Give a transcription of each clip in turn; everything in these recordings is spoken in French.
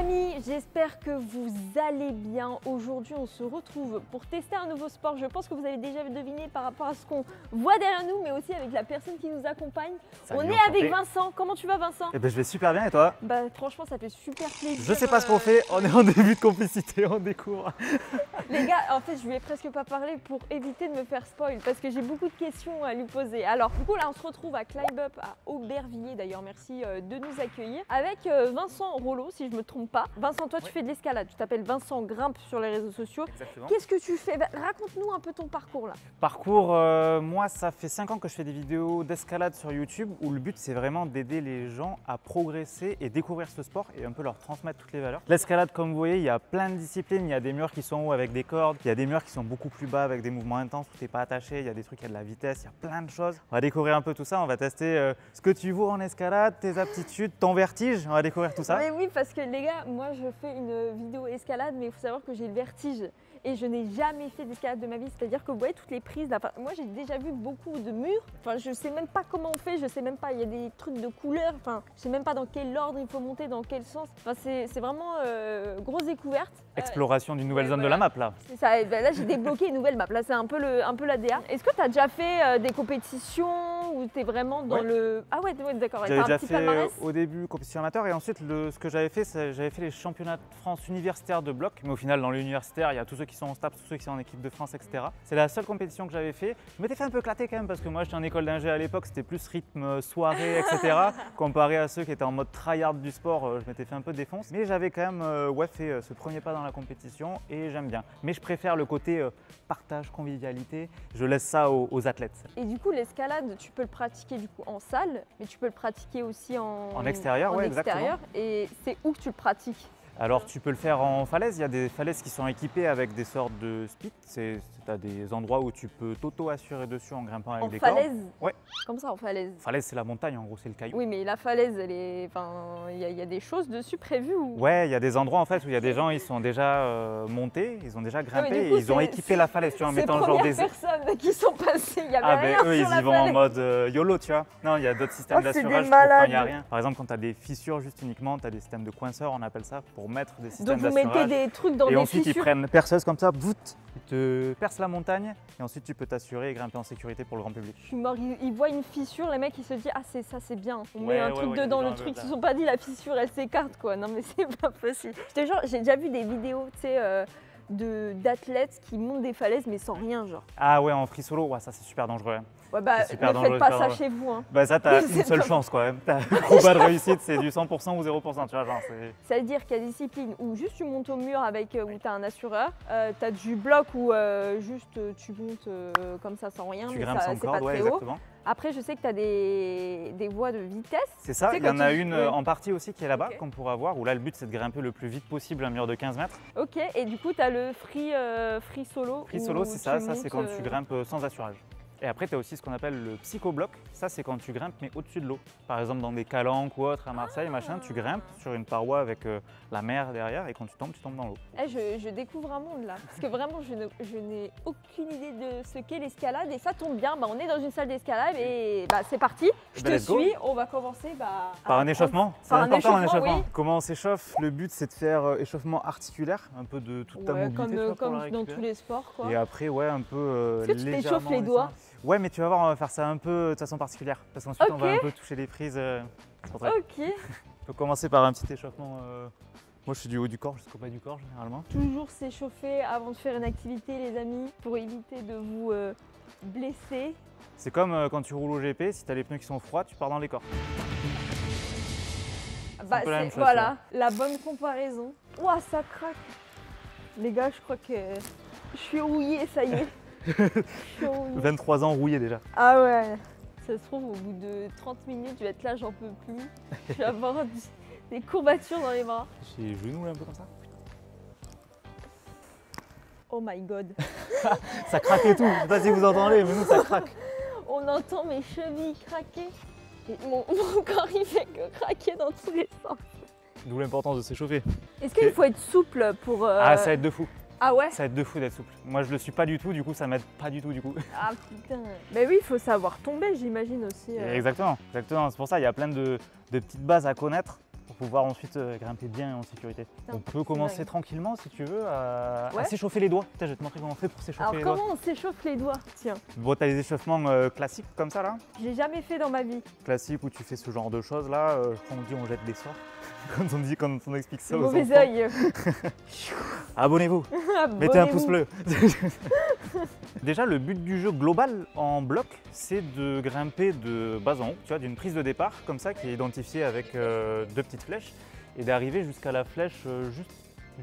amis, j'espère que vous allez bien. Aujourd'hui, on se retrouve pour tester un nouveau sport. Je pense que vous avez déjà deviné par rapport à ce qu'on voit derrière nous, mais aussi avec la personne qui nous accompagne. Salut, on est enchanté. avec Vincent. Comment tu vas, Vincent? Eh ben, je vais super bien et toi? Bah franchement, ça fait super plaisir. Je sais pas ce qu'on fait, on est en début de complicité, on découvre. Les gars, en fait, je lui ai presque pas parlé pour éviter de me faire spoil parce que j'ai beaucoup de questions à lui poser. Alors, du coup, là, on se retrouve à Climb Up à Aubervilliers. D'ailleurs, merci de nous accueillir avec Vincent Rollo, si je me trompe pas. Vincent, toi, tu fais de l'escalade. Tu t'appelles Vincent Grimpe sur les réseaux sociaux. Exactement. Qu'est-ce que tu fais? Bah, raconte-nous un peu ton parcours là. Parcours, moi, ça fait 5 ans que je fais des vidéos d'escalade sur YouTube où le but, c'est vraiment d'aider les gens à progresser et découvrir ce sport et un peu leur transmettre toutes les valeurs. L'escalade, comme vous voyez, il y a plein de disciplines. Il y a des murs qui sont hauts avec des cordes, il y a des murs qui sont beaucoup plus bas avec des mouvements intenses où tu n'es pas attaché, il y a des trucs, il y a de la vitesse, il y a plein de choses. On va découvrir un peu tout ça, on va tester ce que tu vaux en escalade, tes aptitudes, ton vertige, on va découvrir tout ça. Mais oui, parce que les gars, moi, je fais une vidéo escalade, mais il faut savoir que j'ai le vertige. Et je n'ai jamais fait d'escalade de ma vie, c'est-à-dire que vous voyez toutes les prises là. Enfin, moi j'ai déjà vu beaucoup de murs, enfin je sais même pas comment on fait, je sais même pas, il y a des trucs de couleurs, enfin je sais même pas dans quel ordre il faut monter, dans quel sens. Enfin c'est vraiment grosse découverte. Exploration d'une nouvelle zone de la map là. C'est ça, et ben là j'ai débloqué une nouvelle map, là c'est un peu la DA. Est-ce que tu as déjà fait des compétitions ou tu es vraiment dans le... Ah ouais d'accord, J'avais déjà petit fait palmarès. au début compétition amateur et ensuite ce que j'avais fait, j'avais fait les championnats de France universitaires de bloc, mais au final dans l'universitaire il y a tous ceux qui sont en STAPS, tous ceux qui sont en équipe de France, etc. C'est la seule compétition que j'avais fait. Je m'étais fait un peu éclater quand même parce que moi j'étais en école d'ingé à l'époque, c'était plus rythme, soirée, etc. Comparé à ceux qui étaient en mode tryhard du sport, je m'étais fait un peu défonce. Mais j'avais quand même fait ce premier pas dans la compétition et j'aime bien. Mais je préfère le côté partage, convivialité, je laisse ça aux athlètes. Et du coup l'escalade, tu peux le pratiquer du coup en salle, mais tu peux le pratiquer aussi en extérieur, ouais, exactement. Et c'est où que tu le pratiques? Alors tu peux le faire en falaise, il y a des falaises qui sont équipées avec des sortes de spits, tu as des endroits où tu peux t'auto-assurer dessus en grimpant avec des cordes. En falaise? Ouais. Comme ça en falaise? Falaise c'est la montagne en gros, c'est le caillou. Oui mais la falaise, elle est... Enfin, il y a des choses dessus prévues ou... Ouais, il y a des endroits en fait où il y a des gens, ils sont déjà montés, ils ont déjà grimpé Ouais, coup, et ils ont équipé la falaise, tu vois, en mettant genre des... personnes qui sont passées, il y avait rien eux sur ils y vont en mode YOLO, tu vois. Non, il y a d'autres systèmes d'assurage pour quand il n'y a rien. Par exemple quand tu as des fissures juste uniquement, tu as des systèmes de coinceurs, on appelle ça, pour mettre des systèmes vous mettez des trucs dans des fissures. Et ensuite, ils prennent perceuse comme ça, bout, ils te percent la montagne et ensuite tu peux t'assurer et grimper en sécurité pour le grand public. Je suis mort, ils voient une fissure, les mecs ils se disent ah c'est ça, c'est bien. On met un truc dedans, le truc, ils se sont pas dit la fissure elle s'écarte quoi. Non mais c'est pas possible. Je te jure, j'ai déjà vu des vidéos, tu sais, d'athlètes qui montent des falaises mais sans rien genre. Ah ouais, en free solo, ouais, ça c'est super dangereux. Ouais bah ne faites pas ça chez vous. Hein. Bah ça t'as une seule chance quand même. T'as trop bas de réussite, c'est du 100% ou 0%, tu vois genre c'est... Ça veut dire qu'il y a des disciplines où juste tu montes au mur avec où t'as un assureur, t'as du bloc où juste tu montes comme ça sans rien, tu mais grimpes sans c'est corde, pas ouais, très haut. exactement. Après je sais que t'as des voies de vitesse. C'est ça, il y en a une ouais. en partie aussi qui est là-bas qu'on pourra voir, où là le but c'est de grimper le plus vite possible un mur de 15 mètres. Ok, et du coup t'as le free solo. Free solo c'est ça c'est quand tu grimpes sans assurage. Et après, tu as aussi ce qu'on appelle le psychobloc. Ça, c'est quand tu grimpes, mais au-dessus de l'eau. Par exemple, dans des calanques ou autres à Marseille, machin, tu grimpes sur une paroi avec la mer derrière et quand tu tombes dans l'eau. Je découvre un monde là. Parce que vraiment, je n'ai aucune idée de ce qu'est l'escalade. Et ça tombe bien, bah, on est dans une salle d'escalade et bah, c'est parti. Je te suis, on va commencer par un échauffement. C'est important un échauffement. Oui. Comment on s'échauffe? Le but, c'est de faire échauffement articulaire, un peu de toute ta mobilité. Comme dans tous les sports. Quoi. Et après, ouais, un peu est-ce que tu t'échauffes les doigts? Ouais, mais tu vas voir, on va faire ça un peu de façon particulière. Parce qu'ensuite, on va un peu toucher les prises. Ok. On peut commencer par un petit échauffement. Moi, je suis du haut du corps jusqu'au bas du corps, généralement. Toujours s'échauffer avant de faire une activité, les amis, pour éviter de vous blesser. C'est comme quand tu roules au GP, si tu as les pneus qui sont froids, tu pars dans les corps. Bah, voilà, la bonne comparaison. Ouah, ça craque. Les gars, je crois que je suis rouillée, ça y est. 23 ans rouillé déjà. Ah ouais, ça se trouve au bout de 30 minutes, je vais être là, j'en peux plus. Je vais avoir des courbatures dans les bras. J'ai les genoux là un peu comme ça. Oh my god. Ça craque et tout, je sais pas si vous entendez, mais nous ça craque. On entend mes chevilles craquer. Et mon corps il fait que craquer dans tous les sens. D'où l'importance de s'échauffer. Est-ce qu'il faut être souple pour... Ah, ça aide de fou. Ah ouais? Ça va être de fou d'être souple. Moi je le suis pas du tout, du coup ça m'aide pas du tout du coup. Ah putain. Mais oui, il faut savoir tomber, j'imagine aussi. Exactement, exactement. C'est pour ça il y a plein de petites bases à connaître pour pour pouvoir ensuite grimper bien en sécurité. On peut commencer dingue. tranquillement si tu veux à Ouais. s'échauffer les doigts. Putain, je vais te montrer comment on fait pour s'échauffer Alors les doigts. comment on s'échauffe les doigts? Tiens, Bon, t'as les échauffements classiques comme ça là. j'ai jamais fait dans ma vie. Classique où tu fais ce genre de choses là. Quand on dit on jette des sorts. Quand on explique ça Le aux mauvais enfants. œil. Abonnez-vous. Mettez un pouce Abonnez-vous. bleu. Déjà, le but du jeu global en bloc, c'est de grimper de bas en haut, tu vois, d'une prise de départ comme ça qui est identifiée avec deux petites flèches et d'arriver jusqu'à la flèche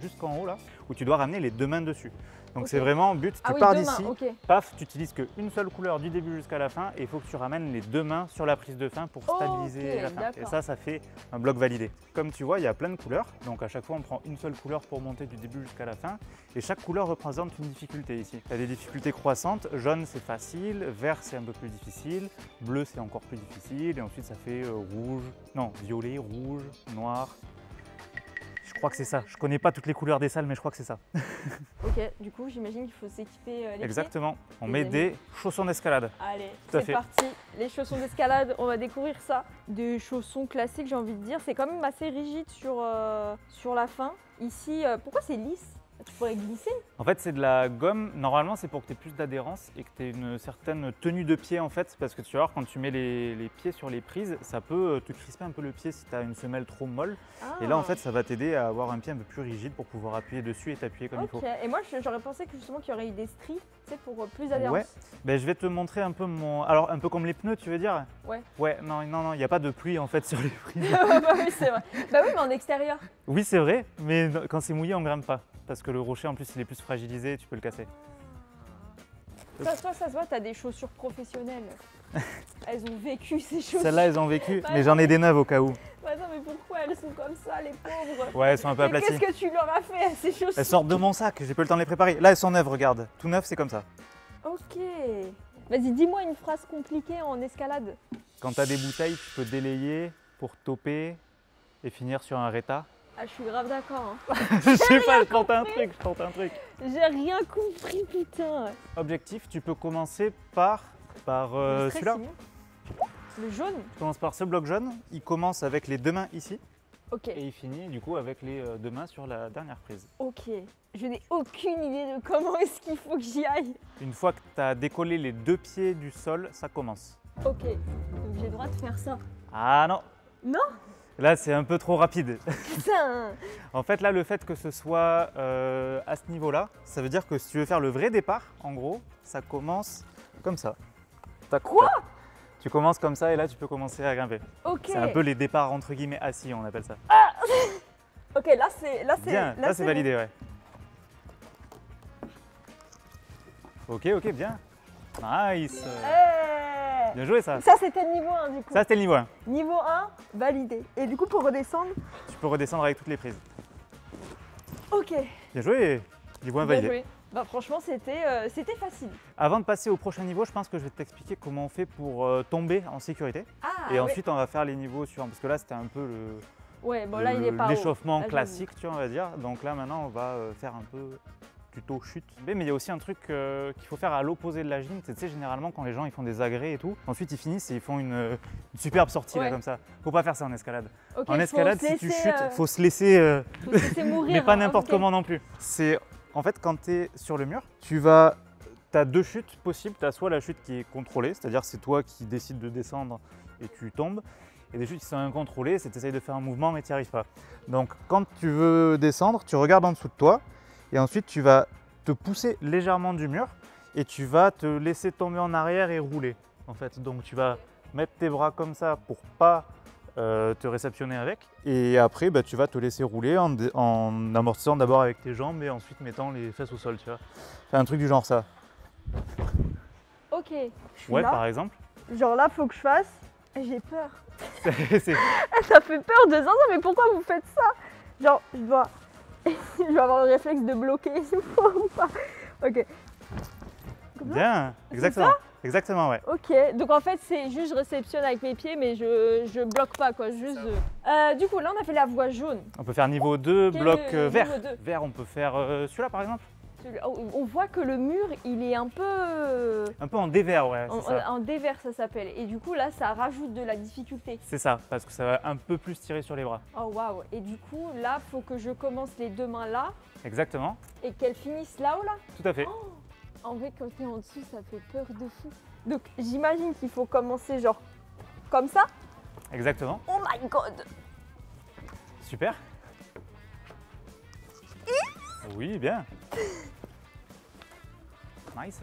jusqu'en haut là, où tu dois ramener les deux mains dessus. Donc Ok. c'est vraiment but, tu Ah oui, pars deux d'ici, mains, ok. paf, tu utilises qu'une seule couleur du début jusqu'à la fin et il faut que tu ramènes les deux mains sur la prise de fin pour stabiliser Ok, la fin. Et d'accord. ça fait un bloc validé. Comme tu vois, il y a plein de couleurs, donc à chaque fois on prend une seule couleur pour monter du début jusqu'à la fin et chaque couleur représente une difficulté ici. Tu as des difficultés croissantes, jaune c'est facile, vert c'est un peu plus difficile, bleu c'est encore plus difficile et ensuite ça fait rouge, non, violet, rouge, noir. Je crois que c'est ça. Je connais pas toutes les couleurs des salles, mais je crois que c'est ça. Ok, du coup, j'imagine qu'il faut s'équiper les pieds. Exactement. On Les met amis. des chaussons d'escalade. Allez, Tout à c'est fait. parti. Les chaussons d'escalade, on va découvrir ça. Des chaussons classiques, j'ai envie de dire. C'est quand même assez rigide sur la fin. Ici, pourquoi c'est lisse? Tu pourrais glisser? En fait, c'est de la gomme. Normalement, c'est pour que tu aies plus d'adhérence et que tu aies une certaine tenue de pied en fait. Parce que tu vas voir, quand tu mets les pieds sur les prises, ça peut te crisper un peu le pied si tu as une semelle trop molle. Et là, en fait, ça va t'aider à avoir un pied un peu plus rigide pour pouvoir appuyer dessus et t'appuyer comme il faut. Ok, et moi j'aurais pensé que justement qu'il y aurait eu des stries, tu sais, pour plus d'adhérence. Ouais, ben, je vais te montrer un peu mon. Alors, un peu comme les pneus, tu veux dire? Ouais. Ouais, non, il n'y a pas de pluie en fait sur les prises. Bah oui, c'est vrai. Bah oui, mais en extérieur. Oui, c'est vrai, mais quand c'est mouillé, on grimpe pas. Parce que le rocher, en plus, il est plus fragilisé, tu peux le casser. Toi, ça se voit, t'as des chaussures professionnelles. Elles ont vécu ces chaussures. Celles-là, elles ont vécu, Ouais. mais j'en ai des neuves au cas où. Bah non, mais pourquoi elles sont comme ça, les pauvres? Ouais, elles sont un peu Mais aplaties. qu'est-ce que tu leur as fait à ces chaussures? Elles sortent de mon sac, j'ai pas eu le temps de les préparer. Là, elles sont neuves, regarde. Tout neuf, c'est comme ça. Ok. Vas-y, dis-moi une phrase compliquée en escalade. Quand tu as des bouteilles, tu peux délayer pour toper et finir sur un réta. Ah, je suis grave d'accord. Hein. Je sais pas, je tente un truc. J'ai rien compris, putain. Objectif, tu peux commencer par Le stress, celui-là. c'est bon. Le jaune? Tu commences par ce bloc jaune. Il commence avec les deux mains ici Ok. et il finit du coup avec les deux mains sur la dernière prise. Ok. Je n'ai aucune idée de comment est-ce qu'il faut que j'y aille. Une fois que tu as décollé les deux pieds du sol, ça commence. Ok. Donc j'ai le droit de faire ça. Ah non! Non? Là, c'est un peu trop rapide. Putain. En fait, là, le fait que ce soit à ce niveau-là, ça veut dire que si tu veux faire le vrai départ, en gros, ça commence comme ça. Tac, Quoi? tac. Tu commences comme ça et là, tu peux commencer à grimper. Ok. C'est un peu les départs entre guillemets assis, on appelle ça. Ok, là c'est. Bien, là, c'est validé, ouais. Ok, bien. Nice. Eh. Bien joué, ça. Ça c'était le niveau 1 du coup. Ça, c'était le niveau 1. Niveau 1, validé. Et du coup pour redescendre. Tu peux redescendre avec toutes les prises. Ok. Bien joué. Niveau 1 Bien validé. joué. Bah franchement c'était facile. Avant de passer au prochain niveau, je pense que je vais t'expliquer comment on fait pour tomber en sécurité. Ah Et ensuite, on va faire les niveaux suivants. Parce que là, c'était un peu Ouais, bon là il est pas haut. l'échauffement Là, classique, tu vois, on va dire. Donc là, maintenant, on va faire un peu tuto chute. Mais il y a aussi un truc qu'il faut faire à l'opposé de la gym. Tu sais, généralement, quand les gens ils font des agrès et tout, ensuite ils finissent et ils font une superbe sortie là, Ouais. comme ça. Faut pas faire ça en escalade. Ok, En faut escalade, se si tu laisser, chutes, faut se laisser, faut se laisser mourir. mais pas hein, n'importe ok. comment non plus. C'est en fait quand tu es sur le mur, tu as deux chutes possibles. Tu as soit la chute qui est contrôlée, c'est-à-dire c'est toi qui décides de descendre et tu tombes. Et des chutes qui sont incontrôlées, c'est que tu essayes de faire un mouvement mais tu n'y arrives pas. Donc quand tu veux descendre, tu regardes en dessous de toi et ensuite tu vas te pousser légèrement du mur et tu vas te laisser tomber en arrière et rouler en fait. Donc tu vas mettre tes bras comme ça pour pas te réceptionner avec et après tu vas te laisser rouler en amortissant d'abord avec tes jambes et ensuite mettant les fesses au sol, tu vois. Fais un truc du genre ça. Ok. Je suis Ouais, là. par exemple. Genre là faut que je fasse. J'ai peur. C'est- Ça fait peur de ça, mais pourquoi vous faites ça? Genre, je dois avoir le réflexe de bloquer ou pas? Ok. Comme ça. Bien, exactement. Exactement, ouais. Ok, donc en fait c'est juste je réceptionne avec mes pieds mais je bloque pas quoi, juste du coup là on a fait la voie jaune. On peut faire niveau 2, Quel bloc est le vert. niveau 2? Vert, on peut faire celui-là par exemple. Oh, on voit que le mur, il est un peu... Un peu en dévers, ouais, c'est ça. En dévers, ça s'appelle. Et du coup, là, ça rajoute de la difficulté. C'est ça, parce que ça va un peu plus tirer sur les bras. Oh, waouh. Et du coup, là, faut que je commence les deux mains là Exactement, et qu'elles finissent là-haut, là. tout à fait. Oh, en vrai, quand t'es en dessous, ça fait peur de fou. Donc, j'imagine qu'il faut commencer genre comme ça. Exactement. Oh my god. Super. Oui, bien. Nice.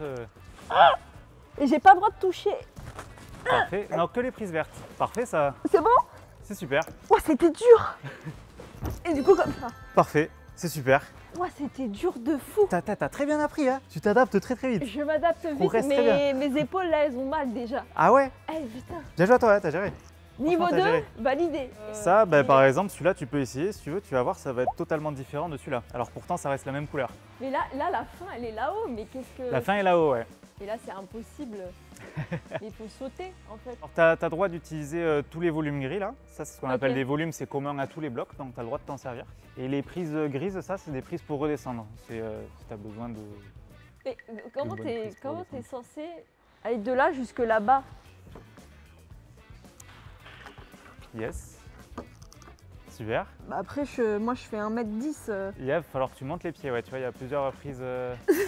Et j'ai pas le droit de toucher. Parfait. Non, que les prises vertes. Parfait, ça. C'est bon? C'est super. Oh, c'était dur. Et du coup, comme ça. Parfait, c'est super. Oh, c'était dur de fou. T'as très bien appris, hein. Tu t'adaptes très vite. Je m'adapte vite, Progresse très mais mes épaules là, elles ont mal déjà. Ah ouais? Eh putain. Bien joué à toi, hein, t'as géré. Niveau Franchement, 2, t'as géré. validé. Ça, bah, par exemple, celui-là, tu peux essayer. Si tu veux, tu vas voir, ça va être totalement différent de celui-là. Alors pourtant, ça reste la même couleur. Mais là, la fin, elle est là-haut. Mais qu'est-ce que... La fin est là-haut, ouais. Et là, c'est impossible. Il faut sauter, en fait. Alors, tu as droit d'utiliser tous les volumes gris, là. Ça, c'est ce qu'on Ok. appelle des volumes, c'est commun à tous les blocs, donc tu as le droit de t'en servir. Et les prises grises, ça, c'est des prises pour redescendre. C'est si tu as besoin de... Mais comment bonne t'es prise pour descendre. censé aller de là jusque là-bas? Yes. Super. Bah après, moi, je fais 1m10. Il va falloir que tu montes les pieds, ouais. Tu vois, il y a plusieurs prises...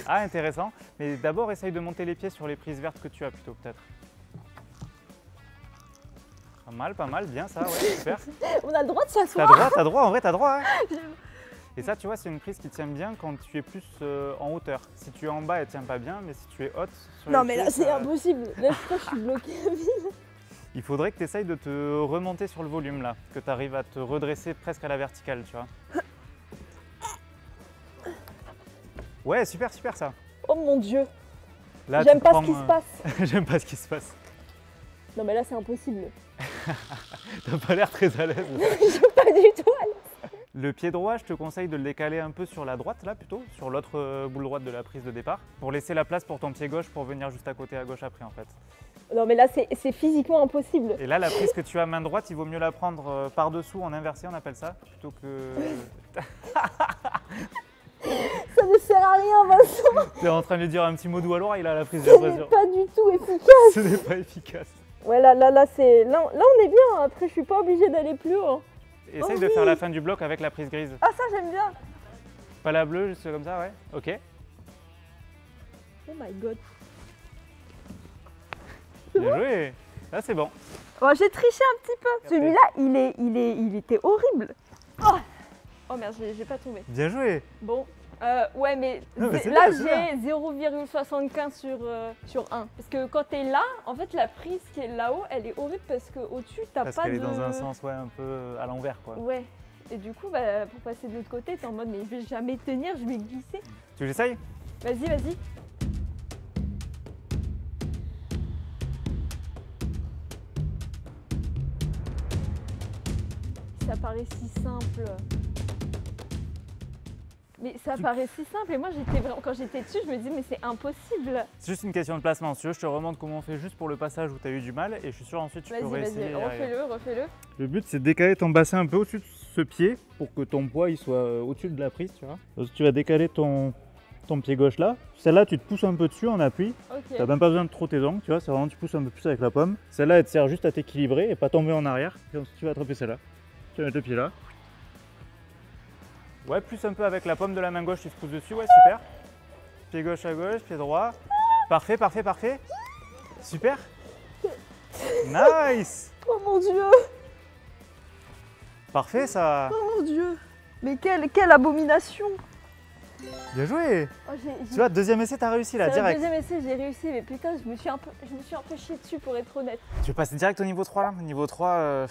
Ah, intéressant. Mais d'abord, essaye de monter les pieds sur les prises vertes que tu as plutôt, peut-être. Pas mal, bien ça, ouais, super. On a le droit de T'as s'asseoir. droit, en vrai, t'as droit. Hein. Et ça, tu vois, c'est une prise qui tient bien quand tu es plus en hauteur. Si tu es en bas, elle tient pas bien, mais si tu es haute sur Non, les mais pieds, là, c'est ça- impossible. Là, je crois que je suis bloquée à vie. Il faudrait que tu essayes de te remonter sur le volume là, que tu arrives à te redresser presque à la verticale, tu vois. Ouais, super ça. Oh mon Dieu. Là, J'aime tu pas prends, ce qui se passe. J'aime pas ce qui se passe. Non, mais là, c'est impossible. T'as pas l'air très à l'aise. Je suis pas du tout à l'aise. Le pied droit, je te conseille de le décaler un peu sur la droite là plutôt, sur l'autre boule droite de la prise de départ, pour laisser la place pour ton pied gauche pour venir juste à côté à gauche après en fait. Non, mais là, c'est physiquement impossible. Et là, la prise que tu as main droite, il vaut mieux la prendre par-dessous, en inversé, on appelle ça, plutôt que... Ça ne sert à rien, Vincent. Tu es en train de lui dire un petit mot doux à l'oreille, là, la prise, j'ai Ce n'est l'impression. pas du tout efficace. Ce n'est pas efficace. Ouais, là, c'est... Là, on est bien. Après, je suis pas obligée d'aller plus haut. Essaye Oh de oui. faire la fin du bloc avec la prise grise. Ah, ça, j'aime bien. Pas la bleue, juste comme ça, ouais. Ok. Oh my god. Bien joué. Là, c'est bon. Oh, j'ai triché un petit peu. Celui-là, il était horrible. Oh merde, j'ai pas tombé. Bien joué. Bon, ouais, mais Non, mais c'est là, bien, c'est j'ai 0,75 sur 1. Parce que quand t'es là, en fait, la prise qui est là-haut, elle est horrible parce qu'au-dessus, t'as Parce pas qu'elle de... est dans un sens, ouais, un peu à l'envers, quoi. Ouais. Et du coup, bah, pour passer de l'autre côté, t'es en mode, mais je vais jamais tenir, je vais glisser. Tu veux que j'essaye? Vas-y. Ça paraît si simple. Mais ça paraît si simple et moi quand j'étais dessus, je me dis mais c'est impossible. C'est juste une question de placement. Si tu veux, je te remontre comment on fait juste pour le passage où tu as eu du mal et je suis sûr ensuite tu peux réessayer. Vas-y, refais-le. Le but c'est de décaler ton bassin un peu au-dessus de ce pied pour que ton poids il soit au-dessus de la prise, tu vois. Donc, tu vas décaler ton pied gauche là. Celle-là, tu te pousses un peu dessus en appui. Ok. T'as même pas besoin de trop tes ongles, tu vois. C'est vraiment tu pousses un peu plus avec la pomme. Celle-là, elle te sert juste à t'équilibrer et pas tomber en arrière. Et ensuite, tu vas attraper celle-là. Tu vas mettre le pied là. Ouais, plus un peu avec la pomme de la main gauche, tu te pousses dessus, ouais, super. Pied gauche à gauche, pied droit. Parfait. Super. Nice. Oh mon dieu. Parfait ça. Oh mon dieu. Mais quelle abomination. Bien joué. Oh, Tu vois, deuxième essai, t'as réussi là, c'est le direct. deuxième essai, j'ai réussi, mais putain, je me suis un peu chié dessus pour être honnête. Tu veux passer direct au niveau 3 là? Niveau 3,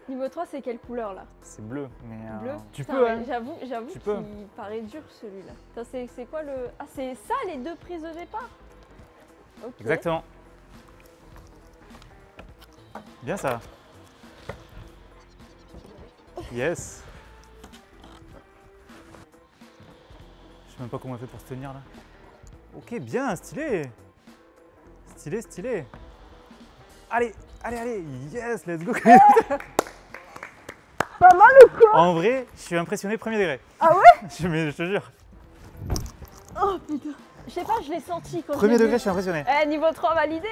Niveau 3, c'est quelle couleur là? c'est bleu. Mais Bleu. tu Putain, peux, ouais, hein. J'avoue Tu peux. qu'il paraît dur celui-là. Attends, c'est quoi le... Ah, c'est ça les deux prises de départ? Ok. Exactement. Bien ça. Yes. Je sais même pas comment elle fait pour se tenir là. Ok, bien, stylé. Stylé. Allez, yes, let's go. Pas mal ou quoi? En vrai, je suis impressionné premier degré. Ah ouais? Mais je te jure. Oh putain. Je sais pas, je l'ai senti quand Premier je l'ai degré, vu. je suis impressionné. Eh, niveau 3 validé.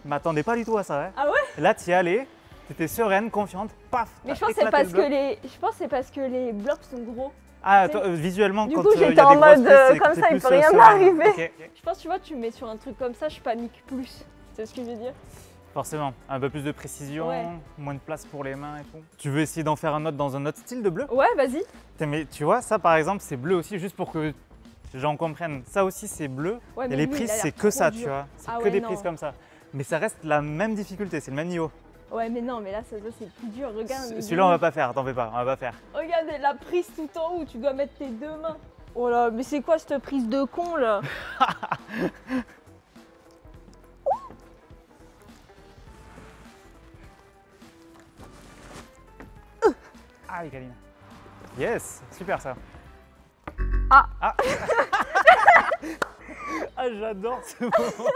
Je m'attendais pas du tout à ça. Hein. Ah ouais? Là, tu y es allé, tu étais sereine, confiante, paf. Mais t'as je pense éclaté le bloc. c'est parce que les blocs sont gros. Ah, tu sais. toi, visuellement, Du quand coup, il y a j'étais des en grosses mode, prises, c'est- comme c'est ça, il plus, peut rien sereine. m'arriver. Ok, ok. Je pense, tu vois, tu me mets sur un truc comme ça, je panique plus. C'est ce que je veux dire? Forcément, un peu plus de précision, Ouais. moins de place pour les mains et tout. Tu veux essayer d'en faire un autre dans un autre style de bleu? Ouais, vas-y. Putain, mais tu vois, ça par exemple, c'est bleu aussi, juste pour que j'en comprenne. Ça aussi, c'est bleu. Ouais, Et mais les lui, prises, il a l'air c'est que trop ça, dur. tu vois. C'est Ah que ouais, des non. prises comme ça. Mais ça reste la même difficulté, c'est le même niveau. Ouais, mais non, mais là, ça c'est plus dur. Regarde. Celui-là, on va pas faire, t'en fais pas, on va pas faire. Regardez la prise tout en haut, tu dois mettre tes deux mains. Oh là, mais c'est quoi cette prise de con là? Ah, Kalina. Yes, super ça. Ah. Ah, Ah, j'adore ce moment.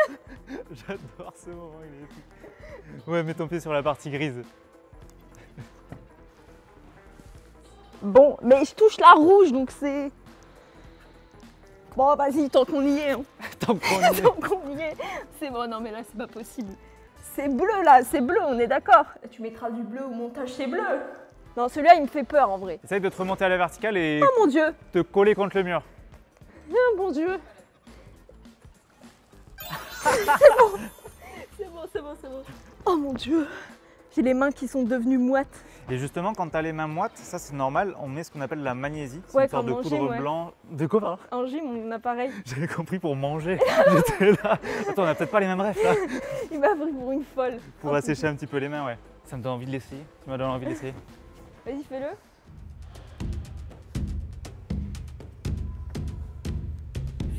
J'adore ce moment, il est épique. Ouais, mets ton pied sur la partie grise. Bon, mais je touche la rouge donc c'est. Bon, vas-y, tant qu'on y est. Hein. Tant qu'on y est. Tant qu'on y est. C'est bon, non, mais là, c'est pas possible. C'est bleu là, c'est bleu, on est d'accord. Tu mettras du bleu au montage, c'est bleu. Non, celui-là, il me fait peur en vrai. Essaye de te remonter à la verticale et Oh mon dieu. te coller contre le mur. Oh mon dieu. C'est bon. C'est bon, c'est bon, c'est bon. Oh mon dieu. J'ai les mains qui sont devenues moites. Et justement, quand tu as les mains moites, ça c'est normal, on met ce qu'on appelle la magnésie. C'est Ouais, une sorte de quand poudre manger, ouais. blanche. De quoi, pardon? En gym, mon appareil, J'avais compris pour manger. J'étais là. Attends, on a peut-être pas les mêmes rêves là. il m'a pris pour une folle. Pour Oh, assécher un petit peu les mains, ouais. Ça me donne envie de l'essayer. Tu m'as donné envie de l'essayer. Vas-y, fais-le.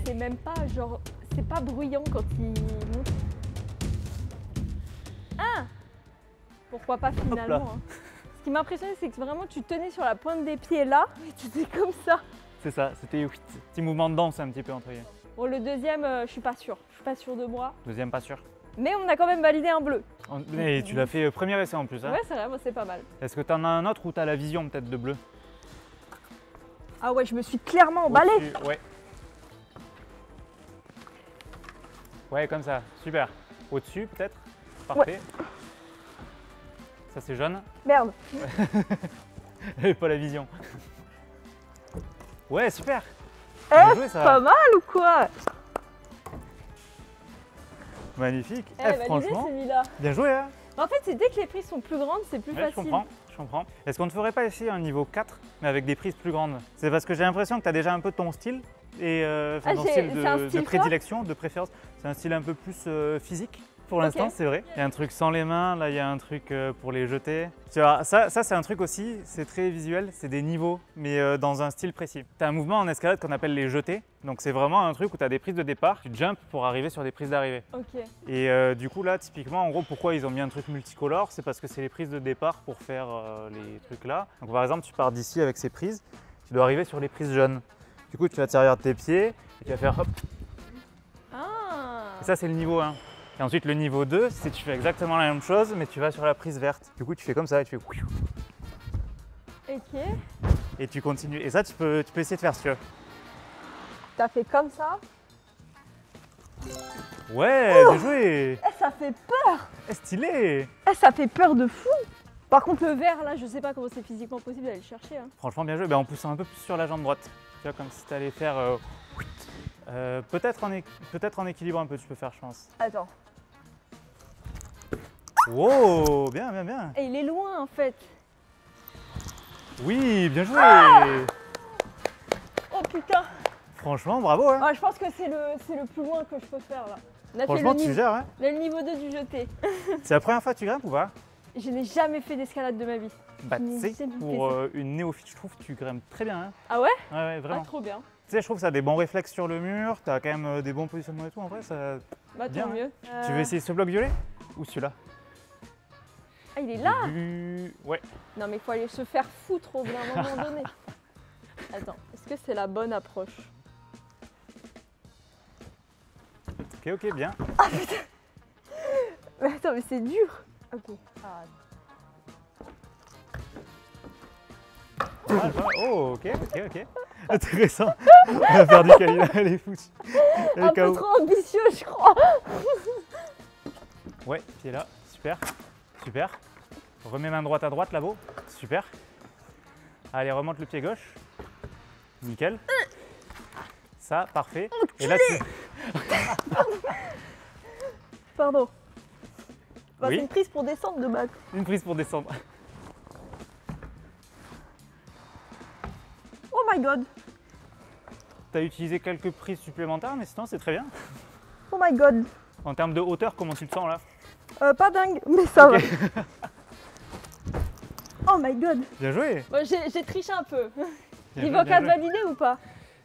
C'est même pas genre, c'est pas bruyant quand il monte. Ah! Pourquoi pas finalement hein. Ce qui m'impressionnait, c'est que vraiment tu tenais sur la pointe des pieds là, et tu étais comme ça. C'est ça, c'était un petit mouvement de danse un petit peu entre guillemets. Bon, le deuxième, je suis pas sûre. Je suis pas sûre de moi. Deuxième, pas sûr. Mais on a quand même validé un bleu. Et tu l'as fait premier essai en plus. Hein. Ouais, c'est vrai, moi c'est pas mal. Est-ce que tu en as un autre où tu as la vision peut-être de bleu? Ah ouais, je me suis clairement emballée. Au-dessus, ouais. Ouais, comme ça, super. Au-dessus peut-être? Parfait. Ça c'est jaune. Merde. Et pas la vision. Ouais, super. Eh, Bien joué, ça. pas mal ou quoi? Magnifique. Eh, Eh, validé franchement, celui-là. bien joué. Hein. En fait, c'est dès que les prises sont plus grandes, c'est plus Ouais, facile. je comprends. Est-ce qu'on ne ferait pas essayer un niveau 4, mais avec des prises plus grandes? C'est parce que j'ai l'impression que tu as déjà un peu ton style, et enfin, ton style c'est un de style prédilection, de préférence. C'est un style un peu plus physique. Pour l'instant, Ok. c'est vrai. Il y a un truc sans les mains, là il y a un truc pour les jeter. Tu vois, ça c'est un truc aussi, c'est très visuel, c'est des niveaux, mais dans un style précis. Tu as un mouvement en escalade qu'on appelle les jetés, donc c'est vraiment un truc où tu as des prises de départ, tu jumps pour arriver sur des prises d'arrivée. Ok. Et du coup là, typiquement, en gros, pourquoi ils ont mis un truc multicolore, c'est parce que c'est les prises de départ pour faire les trucs là. Donc par exemple, tu pars d'ici avec ces prises, tu dois arriver sur les prises jaunes. Du coup, tu vas te servir de tes pieds, et tu vas faire hop. Ah. Et ça, c'est le niveau 1. Et ensuite, le niveau 2, c'est tu fais exactement la même chose, mais tu vas sur la prise verte. Du coup, tu fais comme ça et tu fais... Ok. Et tu continues. Et ça, tu peux essayer de faire si tu veux. T'as fait comme ça. Ouais, bien joué. Eh, ça fait peur. Eh, stylé. Eh, ça fait peur de fou. Par contre, le vert, là, je sais pas comment c'est physiquement possible d'aller le chercher. Hein. Franchement, bien joué. Ben, en poussant un peu plus sur la jambe droite. Tu vois, comme si tu allais faire... peut-être en équilibre un peu, tu peux faire, je pense. Attends. Wow, bien, bien, bien. Et il est loin, en fait. Oui, bien joué. Oh putain. Franchement, bravo. Hein. Ah, je pense que c'est le plus loin que je peux faire, là. On a Franchement, fait tu gères. Hein. le niveau 2 du jeté. C'est la première fois que tu grimpes ou pas? Je n'ai jamais fait d'escalade de ma vie. Bah, tu sais, J'ai pour une néophyte, je trouve que tu grimpes très bien. Hein. Ah ouais? Ouais, ouais, vraiment. Ah, trop bien. Tu sais, je trouve que ça a des bons réflexes sur le mur, tu as quand même des bons positionnements et tout. En vrai, ça. Bah, Bien, tant hein. mieux. Tu veux essayer ce bloc violet ou celui-là? Ah, il est là? Ouais. Non, mais il faut aller se faire foutre au bout d'un moment donné. Attends, est-ce que c'est la bonne approche? Ok, ok, bien. Mais attends, mais c'est dur. Ok. Ah, Ah, oh, ok, ok, ok. intéressant. On va faire du câlin, elle est foutue. Elle est Un peu KO. trop ambitieux, je crois. Ouais, pied là, super, super. Remets main droite à droite là-bas, super. Allez, remonte le pied gauche. Nickel. Ça, parfait. Et là, tu... Pardon. Bah, Oui. c'est une prise pour descendre de base. Une prise pour descendre. Oh my god. Tu as utilisé quelques prises supplémentaires, mais sinon, c'est très bien. Oh my god. En termes de hauteur, comment tu te sens là? Pas dingue, mais ça Ok. va. Oh my god. Bien joué. Bon, j'ai triché un peu. Bien Niveau joué, bien 4 joué. validé ou pas?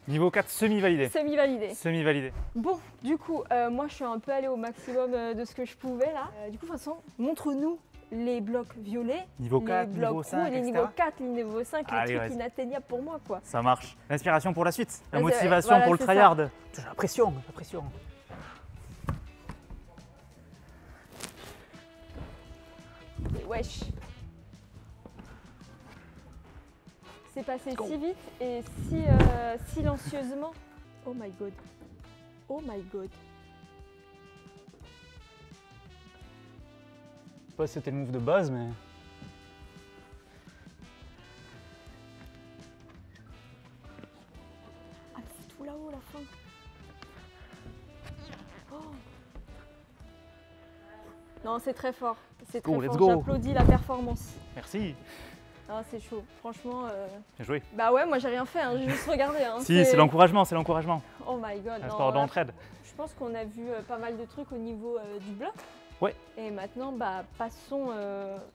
Niveau 4, semi-validé. Semi-validé. Semi-validé. Bon, du coup, moi je suis un peu allée au maximum de ce que je pouvais là. Du coup, de toute façon, montre-nous les blocs violets, Niveau les 4, blocs niveau 5, rouges, les etc. niveaux 4, les niveaux 5, les Allez, trucs vas-y. inatteignables pour moi quoi. Ça marche. L'inspiration pour la suite. La Ouais, c'est- motivation voilà, pour le c'est ça. tryhard. J'ai la pression, la pression. Et wesh. C'est passé Go. si vite et si silencieusement. Oh my god. Oh my god. Je sais pas si c'était le move de base, mais. Ah, mais c'est tout là-haut la fin. Oh. Non, c'est très fort. C'est très Go, let's fort. go. J'applaudis la performance. Merci. Ah, c'est chaud. Franchement. Bien joué. Bah ouais, moi j'ai rien fait, hein. J'ai juste regardé. Hein. Si, c'est l'encouragement, c'est l'encouragement. Oh my god. Un non, sport là, d'entraide. je pense qu'on a vu pas mal de trucs au niveau du bloc. Ouais. Et maintenant, bah, passons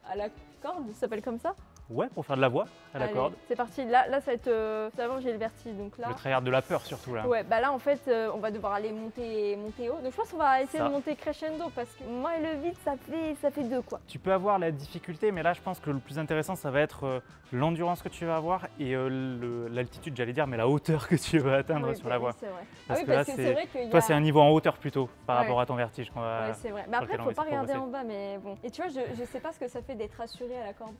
à la corde, ça s'appelle comme ça. Ouais, pour faire de la voix à la Allez, corde. c'est parti. Là, ça va être. D'abord, j'ai le vertige, donc là. Le tryhard de la peur surtout là. Ouais, bah là en fait, on va devoir aller monter haut. Donc je pense qu'on va essayer Ça. de monter crescendo parce que moi et le vide, ça fait deux quoi. Tu peux avoir la difficulté, mais là je pense que le plus intéressant ça va être l'endurance que tu vas avoir et l'altitude, j'allais dire, mais la hauteur que tu vas atteindre Oui, sur bah la oui, voie. c'est vrai. Parce Ah oui, que là, parce que c'est- c'est vrai qu'il y a. Toi c'est un niveau en hauteur plutôt par Ouais. rapport à ton vertige qu'on va. Ouais, c'est vrai. Mais après, lequel il on faut va pas essayer de regarder progresser. en bas, mais bon. Et tu vois, je sais pas ce que ça fait d'être assuré à la corde.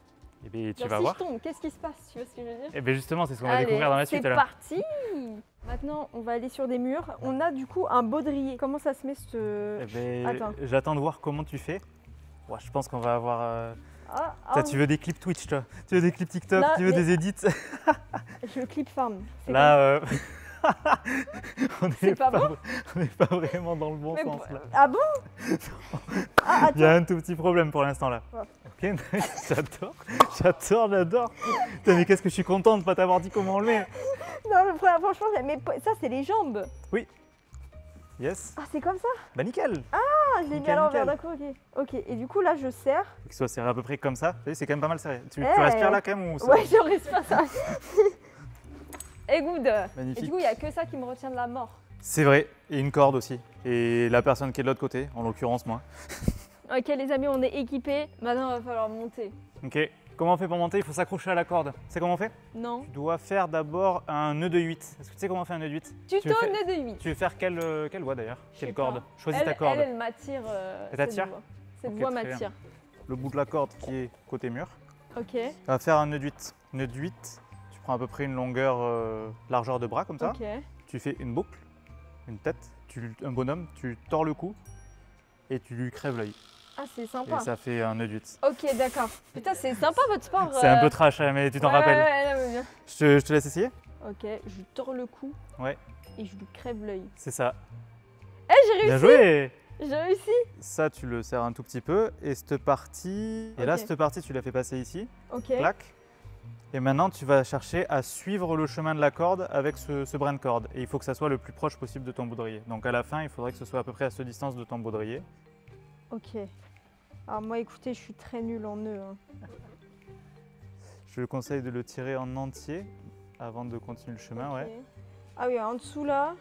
Eh bien, tu Genre, vas si voir. je tombe, qu'est-ce qui se passe? Tu vois ce que je veux dire? Et bien justement, c'est ce qu'on va Allez, découvrir dans la suite c'est là. parti. Maintenant, on va aller sur des murs. On a du coup un baudrier. Comment ça se met ce... Eh ben, Attends. j'attends de voir comment tu fais. Ouais, je pense qu'on va avoir. Ah, Toi, ah, tu veux des clips Twitch, toi. Tu veux des clips TikTok, Là, tu veux mais- des edits. je clip farm. C'est Là, on C'est pas bon on n'est pas vraiment dans le bon Mais sens bon- là. Ah bon? Ah, Il y a attends. un tout petit problème pour l'instant là. Ouais. Ok, nice, j'adore. Putain, mais qu'est-ce que je suis content de ne pas t'avoir dit comment on le met. Non, mais franchement, mais ça, c'est les jambes. Yes. Ah, c'est comme ça? Bah nickel. Ah, je l'ai mis Nickel, à l'envers, nickel. d'accord, ok. Ok, et du coup, là, je serre. Qu'il soit serré à peu près comme ça. Vous savez, c'est quand même pas mal serré. Tu Eh. respires là quand même ou ça Ouais, je risque pas ça. Et good. Et Magnifique. du coup, il n'y a que ça qui me retient de la mort. C'est vrai. Et une corde aussi. Et la personne qui est de l'autre côté, en l'occurrence moi. Ok, les amis, on est équipés. Maintenant, il va falloir monter. Ok. Comment on fait pour monter? Il faut s'accrocher à la corde. Tu sais comment on fait? Non. Tu dois faire d'abord un nœud de 8. Est-ce que tu sais comment on fait un nœud de 8? Tuto veux faire- nœud de 8. Tu veux faire quelle voie d'ailleurs? Je sais Quelle pas. corde? Choisis ta Elle, corde. elle m'attire. Elle t'attire? Cette voix, Cette Ok, voix très bien. m'attire. Le bout de la corde qui est côté mur. Ok, On va faire un nœud de 8. Nœud de 8, tu prends à peu près une longueur, largeur de bras comme ça. ok. Tu fais une boucle, une tête, un bonhomme, tu tords le cou et tu lui crèves l'œil. Ah, c'est Et sympa. ça fait un nœud de 8. Ok, d'accord. Putain, c'est sympa votre sport. C'est un peu trash, hein, mais tu t'en Ouais, rappelles. Ouais, ouais, bien. Je te laisse essayer? Ok, je lui tords le cou. Ouais. Et je lui crève l'œil. C'est ça. Eh, j'ai Bien réussi. joué! J'ai réussi. Ça, tu le serres un tout petit peu. Et cette partie. Et là, Ok. cette partie, tu la fais passer ici. Ok. Clac. Et maintenant, tu vas chercher à suivre le chemin de la corde avec ce brin de corde. Et il faut que ça soit le plus proche possible de ton baudrier. Donc à la fin, il faudrait que ce soit à peu près à cette distance de ton baudrier. Ok. Alors moi, écoutez, je suis très nulle en nœud. Hein. Je le conseille de le tirer en entier avant de continuer le chemin, ouais. Ok. Ah oui, en dessous là,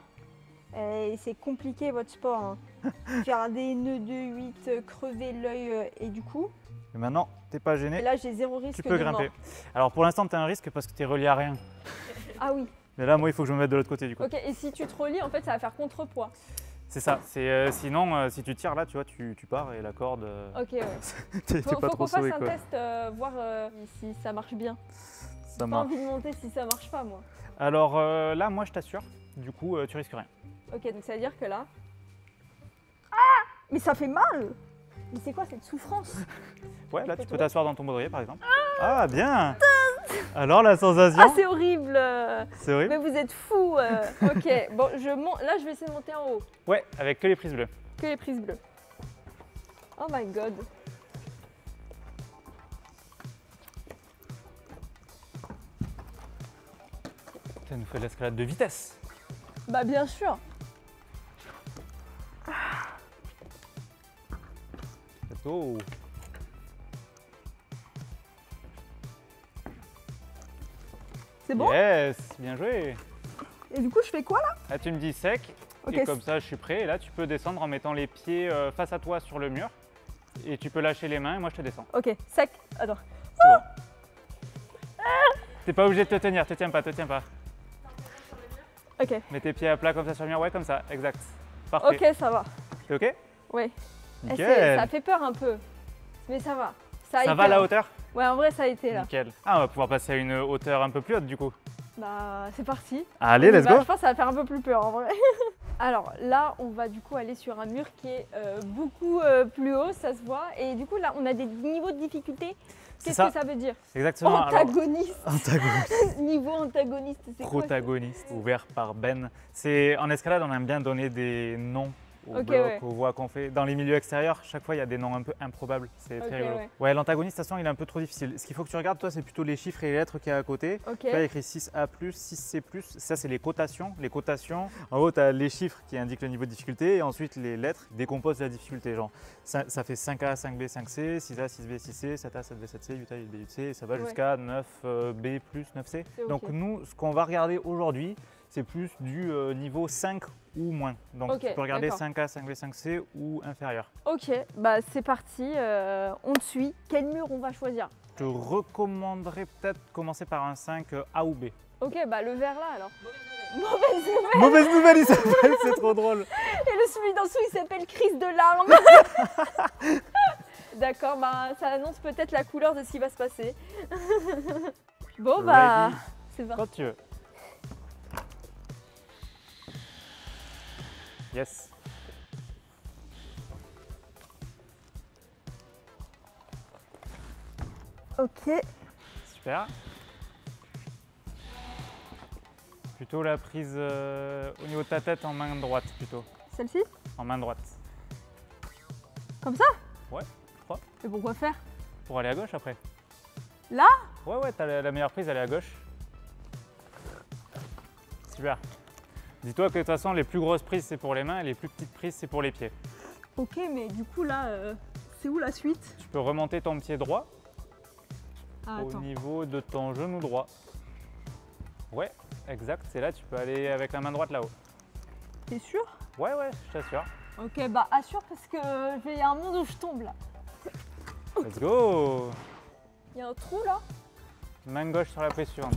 c'est compliqué votre sport. Hein. Faire des nœuds de 8, crever l'œil et du coup. Et maintenant, t'es pas Et gêné, là, j'ai zéro risque tu peux de grimper. mort. Alors pour l'instant, tu as un risque parce que tu es relié à rien. Ah oui. Mais là, moi, il faut que je me mette de l'autre côté du coup. Ok, et si tu te relis, en fait, ça va faire contrepoids. C'est ça. Sinon, si tu tires là, tu vois, tu pars et la corde, Ok, ouais. t'es Faut pas qu'on trop fasse sauvé un quoi. test, voir si ça marche bien. Ça J'ai pas marche. envie de monter si ça marche pas, moi. Alors là, moi je t'assure, du coup, tu risques rien. Ok, donc ça veut dire que là... Ah! Mais ça fait mal! Mais c'est quoi cette souffrance? Ouais, là, tu peux Plutôt. t'asseoir dans ton baudrier par exemple. Ah, bien! Alors la sensation? Ah, c'est horrible! C'est horrible? Mais vous êtes fous! Ok, bon, là, je vais essayer de monter en haut. Ouais, avec que les prises bleues. Que les prises bleues. Oh my god! Ça nous fait de l'escalade de vitesse. Bah, bien sûr! Oh. C'est bon? Yes, bien joué. Et du coup, je fais quoi là? Là, tu me dis sec. Ok, Et comme ça, je suis prêt. Et là, tu peux descendre en mettant les pieds face à toi sur le mur. Et tu peux lâcher les mains et moi, je te descends. ok, sec. Attends. C'est bon. T'es pas obligé de te tenir, te tiens pas, te tiens pas. Ok, Mets tes pieds à plat comme ça sur le mur, ouais, comme ça, exact. Parfait. ok, ça va. T'es ok? Ouais. Nickel. Ça fait peur un peu. Mais ça va. a Ça été, va la hein. hauteur? Ouais, en vrai, ça a été là. Nickel. Ah, on va pouvoir passer à une hauteur un peu plus haute du coup. Bah, c'est parti. Allez, On y let's va. go. Je pense que ça va faire un peu plus peur en vrai. Alors là, on va du coup aller sur un mur qui est beaucoup plus haut, ça se voit. Et du coup, là, on a des niveaux de difficulté. C'est Qu'est-ce ça. que ça veut dire? Exactement. Alors, Antagoniste. antagoniste. Niveau antagoniste, c'est quoi? Protagoniste, ouvert par Ben. En escalade, on aime bien donner des noms aux Ok, blocs, ouais. aux voies qu'on fait. Dans les milieux extérieurs, chaque fois, il y a des noms un peu improbables. C'est Ok, très rigolo. ouais. Ouais, l'antagoniste, de toute façon, il est un peu trop difficile. Ce qu'il faut que tu regardes, toi, c'est plutôt les chiffres et les lettres qu'il y a à côté. Ok. Tu vois, il y a écrit 6A+, 6C+. Ça, c'est les cotations. Les cotations, en haut, tu as les chiffres qui indiquent le niveau de difficulté. Et ensuite, les lettres décomposent la difficulté. Genre, ça fait 5A, 5B, 5C, 6A, 6B, 6C, 7A, 7B, 7C, 8A, 8B, 8C. Et ça va Ouais. jusqu'à 9B+, 9C. C'est ok. Donc, nous, ce qu'on va regarder aujourd'hui, c'est plus du niveau 5 ou moins. Donc, Ok, tu peux regarder d'accord. 5A, 5B, 5C ou inférieur. Ok, bah c'est parti, on te suit. Quel mur on va choisir? Je te recommanderais peut-être commencer par un 5 A ou B. Ok, bah le vert là alors. Mauvaise nouvelle. Mauvaise nouvelle, il s'appelle, c'est trop drôle. Et le celui d'en dessous, il s'appelle crise de larmes. D'accord, bah ça annonce peut-être la couleur de ce qui va se passer. Bon bah, Ready. c'est parti. Quand tu veux. Yes. Ok. Super. Plutôt la prise au niveau de ta tête en main droite plutôt. Celle-ci? En main droite. Comme ça? Ouais, je crois. Et pourquoi faire? Pour aller à gauche après. Là? Ouais, ouais, t'as la meilleure prise, elle est à gauche. Super. Dis-toi que de toute façon, les plus grosses prises, c'est pour les mains et les plus petites prises, c'est pour les pieds. Ok, mais du coup là, c'est où la suite? Tu peux remonter ton pied droit Ah, au attends. niveau de ton genou droit. Ouais, exact. C'est là, tu peux aller avec la main droite là-haut. T'es sûr? Ouais, ouais, je t'assure. Ok, bah assure parce que il y a un monde où je tombe là. Let's go. Il y a un trou là? Main gauche sur la prise suivante.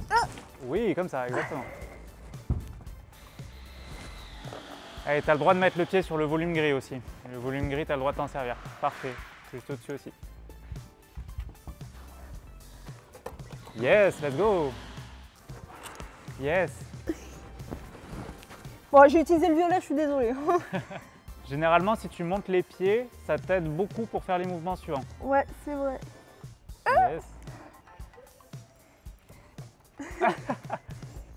Oui, comme ça, exactement. Allez, t'as le droit de mettre le pied sur le volume gris aussi. Le volume gris, t'as le droit de t'en servir. Parfait. Juste au-dessus aussi. Yes, let's go. Yes. Bon, j'ai utilisé le violet, je suis désolée. Généralement, si tu montes les pieds, ça t'aide beaucoup pour faire les mouvements suivants. Ouais, c'est vrai. Yes.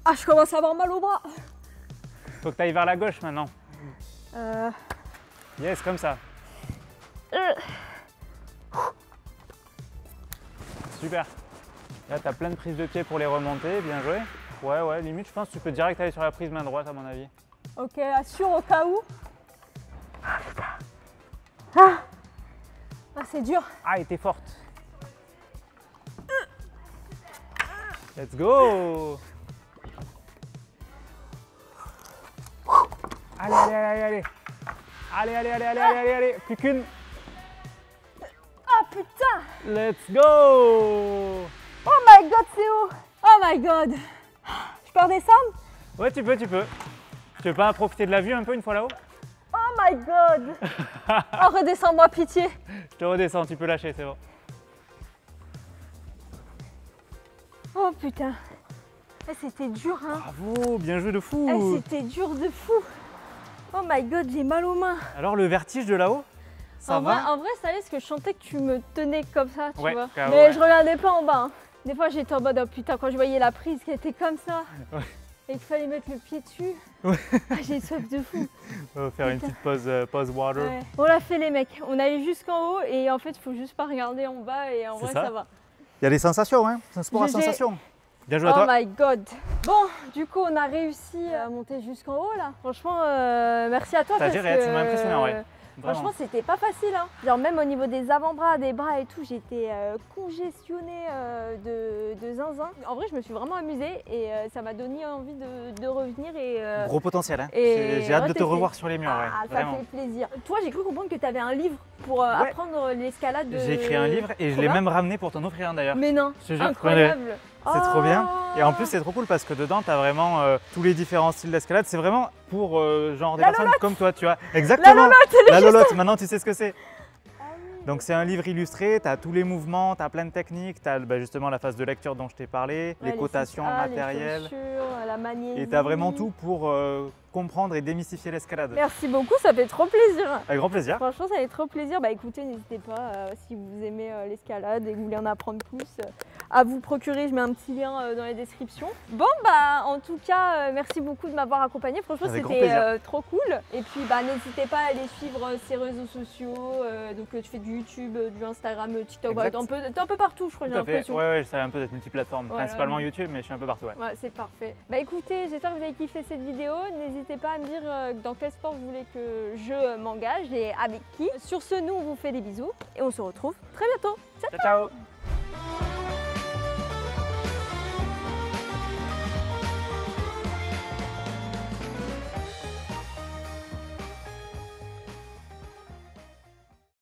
Ah, je commence à avoir mal au bras. Faut que tu ailles vers la gauche maintenant. Euh, Yes, comme ça. Super. Là, tu as plein de prises de pied pour les remonter. Bien joué. Ouais, ouais, limite, je pense que tu peux direct aller sur la prise main droite, à mon avis. ok, assure au cas où. Ah, c'est dur. Ah, elle était forte. Let's go. Allez, allez, allez, allez. Allez, allez, allez, allez, allez, allez, allez. Plus qu'une. Ah putain. Let's go. Oh my god, c'est haut. Oh my god. Je peux redescendre? Ouais, tu peux, tu peux. Tu veux pas profiter de la vue un peu une fois là-haut? Oh my god. Oh, redescends-moi, pitié. Je te redescends, tu peux lâcher, c'est bon. Oh putain. C'était dur, hein. Bravo, bien joué de fou. C'était dur de fou. Oh my god, j'ai mal aux mains. Alors le vertige de là-haut, ça va? En vrai, ça allait parce que je sentais que tu me tenais comme ça, tu vois. Mais ouais. je regardais pas en bas. Hein. Des fois, j'étais en mode, oh putain, quand je voyais la prise qui était comme ça. Ouais. Et qu'il fallait mettre le pied dessus. Ouais. J'ai soif de fou. On va faire une petite pause water. Ouais. On l'a fait les mecs. On allait jusqu'en haut et en fait, il faut juste pas regarder en bas et en vrai, ça va. Il y a des sensations, hein. C'est un sport à sensations. Bien joué à toi. Oh my god. Bon, du coup, on a réussi à monter jusqu'en haut là. Franchement, merci à toi. T'as géré, tu m'as impressionné en vrai. Franchement, c'était pas facile. Hein. Genre, même au niveau des avant-bras, des bras et tout, j'étais congestionnée de zinzin. En vrai, je me suis vraiment amusée et ça m'a donné envie de revenir. Gros potentiel, hein. Et j'ai hâte de te revoir sur les murs. Ah, ouais, ça vraiment. fait plaisir. Toi, j'ai cru comprendre que tu avais un livre pour apprendre l'escalade. J'ai écrit un livre et je l'ai même ramené pour t'en offrir un d'ailleurs. Mais non, je te jure, incroyable. C'est trop bien. Et en plus, c'est trop cool parce que dedans, tu as vraiment tous les différents styles d'escalade. C'est vraiment pour genre des personnes comme toi, tu vois. Exactement. La lolotte, maintenant tu sais ce que c'est. Donc c'est un livre illustré, tu as tous les mouvements, tu as plein de techniques, tu as justement la phase de lecture dont je t'ai parlé, les cotations matérielles. La magnésie. Et tu as vraiment tout pour comprendre et démystifier l'escalade. Merci beaucoup, ça fait trop plaisir. Avec grand plaisir. Franchement, ça fait trop plaisir. Bah écoutez, n'hésitez pas, si vous aimez l'escalade et que vous voulez en apprendre plus, à vous procurer. Je mets un petit lien dans les descriptions. Bon, bah en tout cas, merci beaucoup de m'avoir accompagné. Franchement, c'était trop cool. Et puis, bah n'hésitez pas à aller suivre ses réseaux sociaux. Donc, tu fais du YouTube, du Instagram, TikTok, t'es un peu partout, je crois, j'ai l'impression. Ouais, ça a un peu d'être multiplateforme. Voilà. Principalement YouTube, mais je suis un peu partout. Ouais, c'est parfait. Bah écoutez, j'espère que vous avez kiffé cette vidéo. N'hésitez pas à me dire dans quel sport vous voulez que je m'engage et avec qui. Sur ce, nous, on vous fait des bisous et on se retrouve très bientôt. Ciao, ciao.